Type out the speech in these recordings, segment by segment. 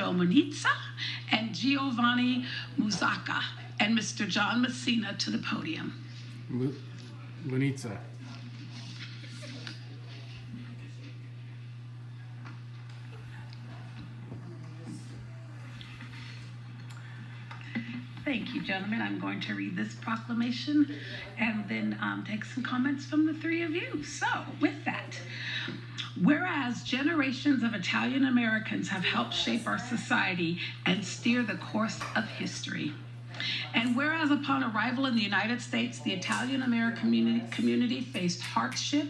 Joe Munizza and Giovanni Musaka, and Mr. John Messina to the podium. Lunitza. Thank you, gentlemen. I'm going to read this proclamation and then take some comments from the three of you. So, with that, whereas generations of Italian Americans have helped shape our society and steer the course of history. And whereas upon arrival in the United States, the Italian American community faced hardship,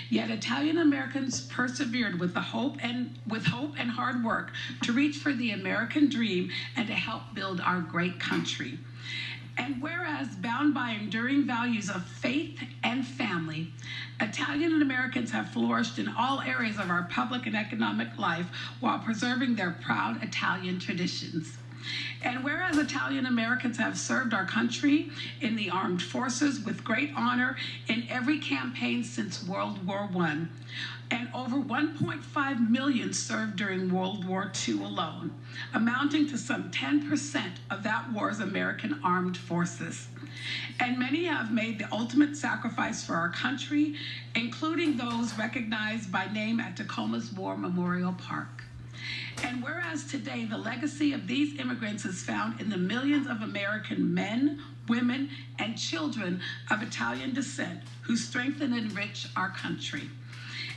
yet Italian Americans persevered with hope and hard work to reach for the American dream and to help build our great country. And whereas bound by enduring values of faith and family, Italian Americans have flourished in all areas of our public and economic life while preserving their proud Italian traditions. And whereas Italian Americans have served our country in the armed forces with great honor in every campaign since World War I, and over 1.5 million served during World War II alone, amounting to some 10% of that war's American armed forces. And many have made the ultimate sacrifice for our country, including those recognized by name at Tacoma's War Memorial Park. And whereas today the legacy of these immigrants is found in the millions of American men, women, and children of Italian descent who strengthen and enrich our country.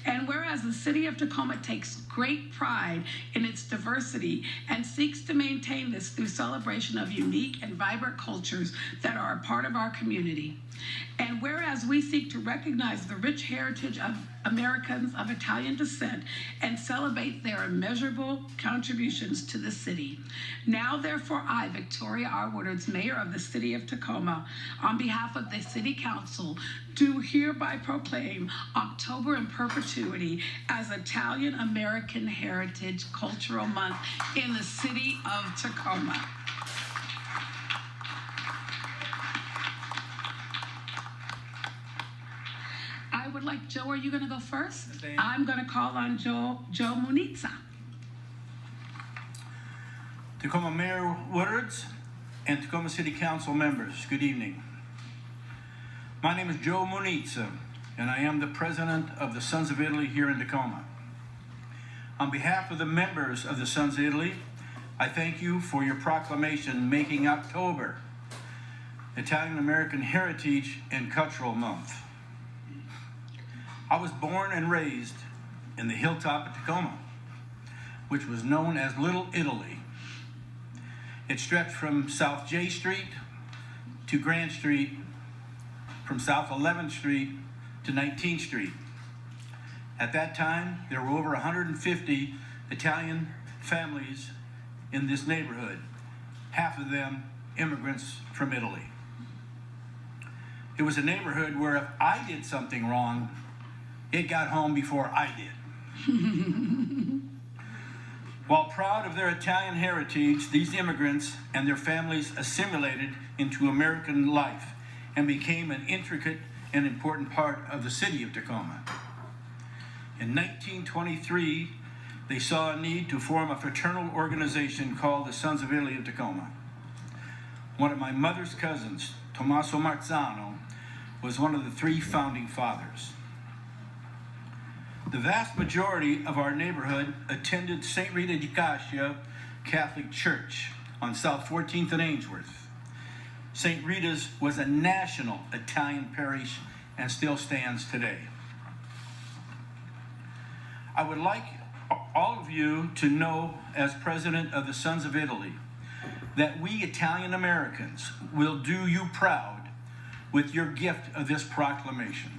And whereas the city of Tacoma takes great pride in its diversity and seeks to maintain this through celebration of unique and vibrant cultures that are a part of our community. And whereas we seek to recognize the rich heritage of Americans of Italian descent and celebrate their immeasurable contributions to the city. Now, therefore, I, Victoria R. Woodard's Mayor of the City of Tacoma, on behalf of the City Council, do hereby proclaim October in perpetuity as Italian American Heritage Cultural Month in the City of Tacoma. I would like, Joe, are you going to go first? I'm going to call on Joe Munizza. Tacoma Mayor Woodards and Tacoma City Council members, good evening. My name is Joe Munizza, and I am the president of the Sons of Italy here in Tacoma. On behalf of the members of the Sons of Italy, I thank you for your proclamation making October Italian American Heritage and Cultural Month. I was born and raised in the hilltop of Tacoma, which was known as Little Italy. It stretched from South J Street to Grand Street, from South 11th Street to 19th Street. At that time, there were over 150 Italian families in this neighborhood, half of them immigrants from Italy. It was a neighborhood where if I did something wrong, it got home before I did. While proud of their Italian heritage, these immigrants and their families assimilated into American life and became an intricate and important part of the city of Tacoma. In 1923, they saw a need to form a fraternal organization called the Sons of Italy of Tacoma. One of my mother's cousins, Tommaso Marzano, was one of the three founding fathers. The vast majority of our neighborhood attended St. Rita di Cascia Catholic Church on South 14th and Ainsworth. St. Rita's was a national Italian parish and still stands today. I would like all of you to know, as president of the Sons of Italy, that we Italian Americans will do you proud with your gift of this proclamation.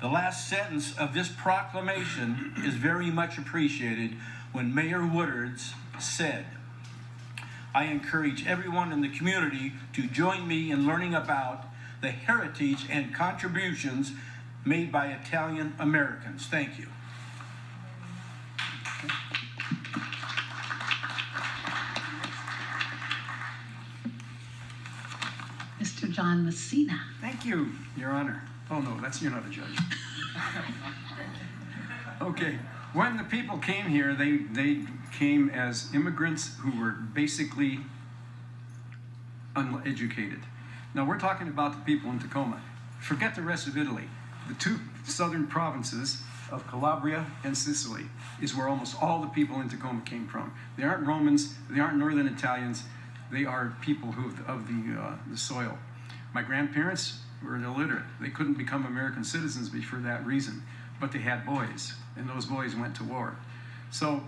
The last sentence of this proclamation is very much appreciated when Mayor Woodards said, "I encourage everyone in the community to join me in learning about the heritage and contributions made by Italian Americans." Thank you. Mr. John Messina. Thank you, Your Honor. Oh no, you're not a judge. Okay, When the people came here, they came as immigrants who were basically uneducated. Now we're talking about the people in Tacoma. Forget the rest of Italy. The two southern provinces of Calabria and Sicily is where almost all the people in Tacoma came from. They aren't Romans, they aren't Northern Italians, they are people of the soil. My grandparents were illiterate. They couldn't become American citizens for that reason, but they had boys, and those boys went to war. So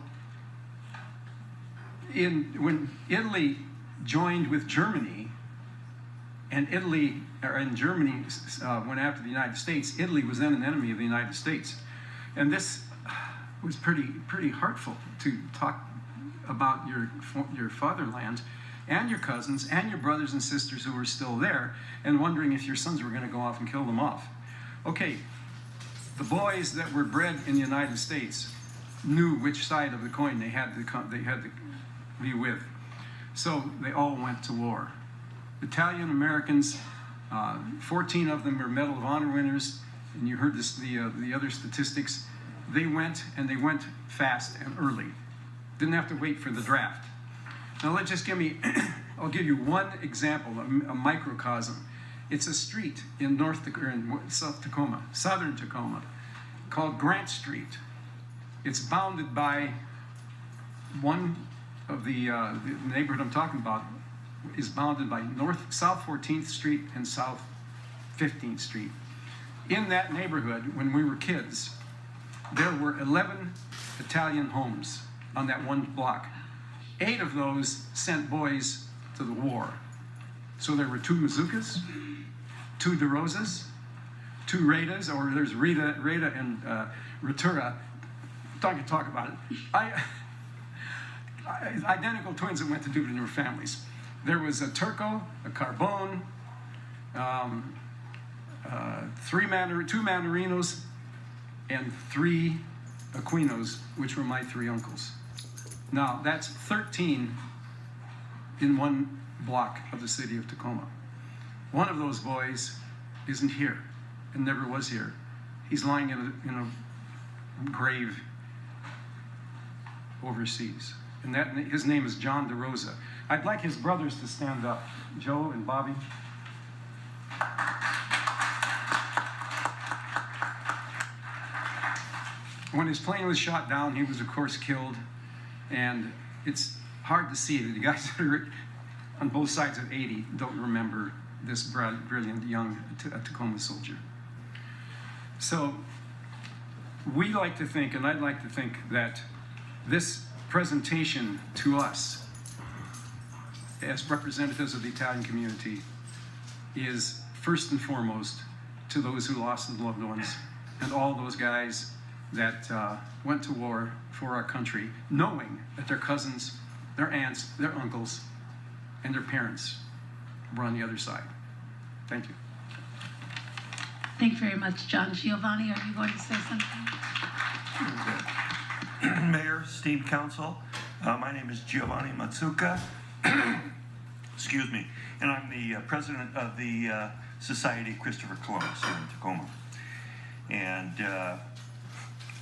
when Italy joined with Germany, and Germany went after the United States, Italy was then an enemy of the United States. And this was pretty hurtful to talk about your fatherland and your cousins and your brothers and sisters who were still there, and wondering if your sons were going to go off and kill them off. Okay, the boys that were bred in the United States knew which side of the coin they had to be with. So they all went to war. Italian Americans, 14 of them were Medal of Honor winners, and you heard the other statistics. They went fast and early. Didn't have to wait for the draft. Now I'll give you one example, a microcosm. It's a street in southern Tacoma, called Grant Street. It's bounded by one of the neighborhood I'm talking about is bounded by South 14th Street and South 15th Street. In that neighborhood, when we were kids, there were 11 Italian homes on that one block. 8 of those sent boys to the war. So there were 2 Mazzuccas, 2 DeRosas, 2 Redas, or there's Rita and Ritura. Talk about it. Identical twins that went to Dubrovnik families. There was a Turco, a Carbone, 2 Manarinos, and 3 Aquinos, which were my 3 uncles. Now, that's 13 in one block of the city of Tacoma. One of those boys isn't here and never was here. He's lying in a grave overseas. And his name is John DeRosa. I'd like his brothers to stand up, Joe and Bobby. When his plane was shot down, he was, of course, killed. And it's hard to see that the guys that are on both sides of 80 don't remember this brilliant young Tacoma soldier. So we like to think, and I'd like to think, that this presentation to us as representatives of the Italian community is first and foremost to those who lost their loved ones and all those guys that went to war for our country, knowing that their cousins, their aunts, their uncles, and their parents were on the other side. Thank you. Thank you very much, John. Giovanni, are you going to say something? Mayor, esteemed council, my name is Giovanni Mazzucca. Excuse me, and I'm the president of the Society of Christopher Columbus here in Tacoma. And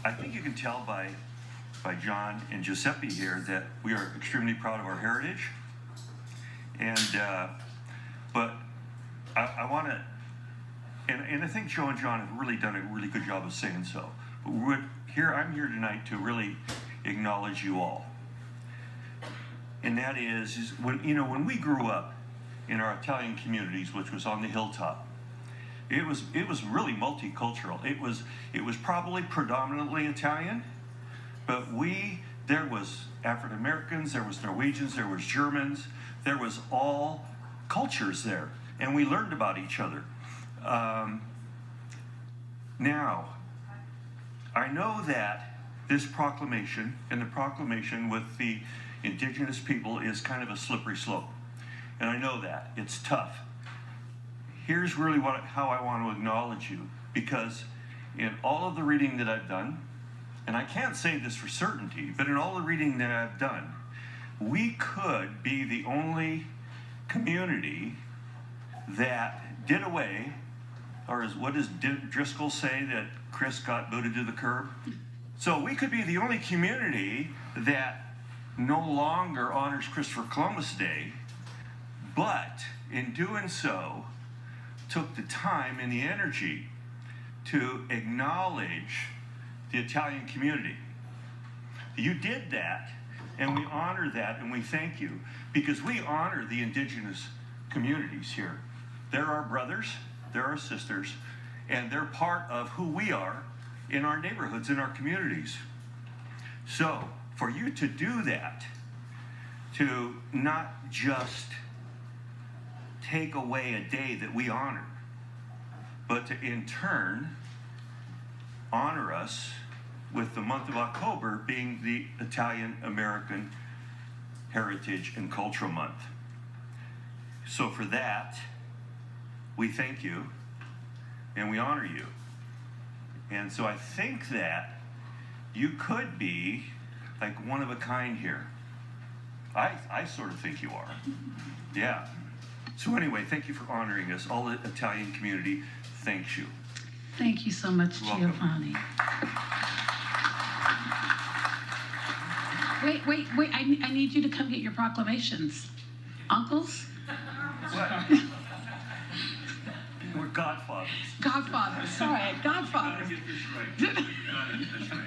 I think you can tell by John and Giuseppe here that we are extremely proud of our heritage. And but I want to, and I think Joe and John have really done a really good job of saying so. But I'm here tonight to really acknowledge you all. And that is when we grew up in our Italian communities, which was on the hilltop, it was really multicultural. It was probably predominantly Italian, but there was African Americans, there was Norwegians, there was Germans, there was all cultures there, and we learned about each other. Now, I know that this proclamation and the proclamation with the indigenous people is kind of a slippery slope, and I know that it's tough. Here's really how I want to acknowledge you, because in all of the reading that I've done, and I can't say this for certainty, but in all the reading that I've done, we could be the only community that did away, or what does Driscoll say, that Chris got booted to the curb? So we could be the only community that no longer honors Christopher Columbus Day, but in doing so, took the time and the energy to acknowledge the Italian community. You did that, and we honor that, and we thank you, because we honor the indigenous communities here. They're our brothers, they're our sisters, and they're part of who we are in our neighborhoods, in our communities. So, for you to do that, to not just take away a day that we honor, but to in turn honor us with the month of October being the Italian American Heritage and Cultural Month. So for that, we thank you and we honor you. And so I think that you could be like one of a kind here. I sort of think you are. Yeah. So anyway, thank you for honoring us. All the Italian community thanks you. Thank you so much, Welcome. Giovanni. Wait. I need you to come get your proclamations. Uncles? What? We're godfathers. Godfathers. Sorry, godfathers. Get this right. That's right.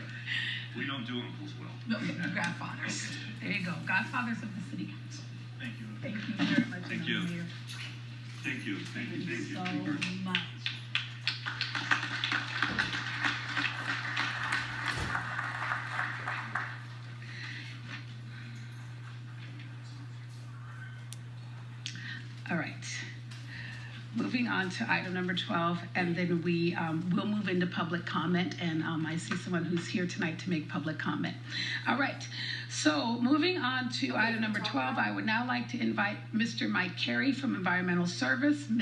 We don't do uncles well. No, godfathers. There you go. Godfathers of the city council. Thank you. Thank you very much. Thank you. Mayor. Thank you. Thank you. Thank you. So much. All right. Moving on to item number 12, and then we will move into public comment, and I see someone who's here tonight to make public comment. All right, so moving on to item number 12, I would now like to invite Mr. Mike Carey from Environmental Service, Ms.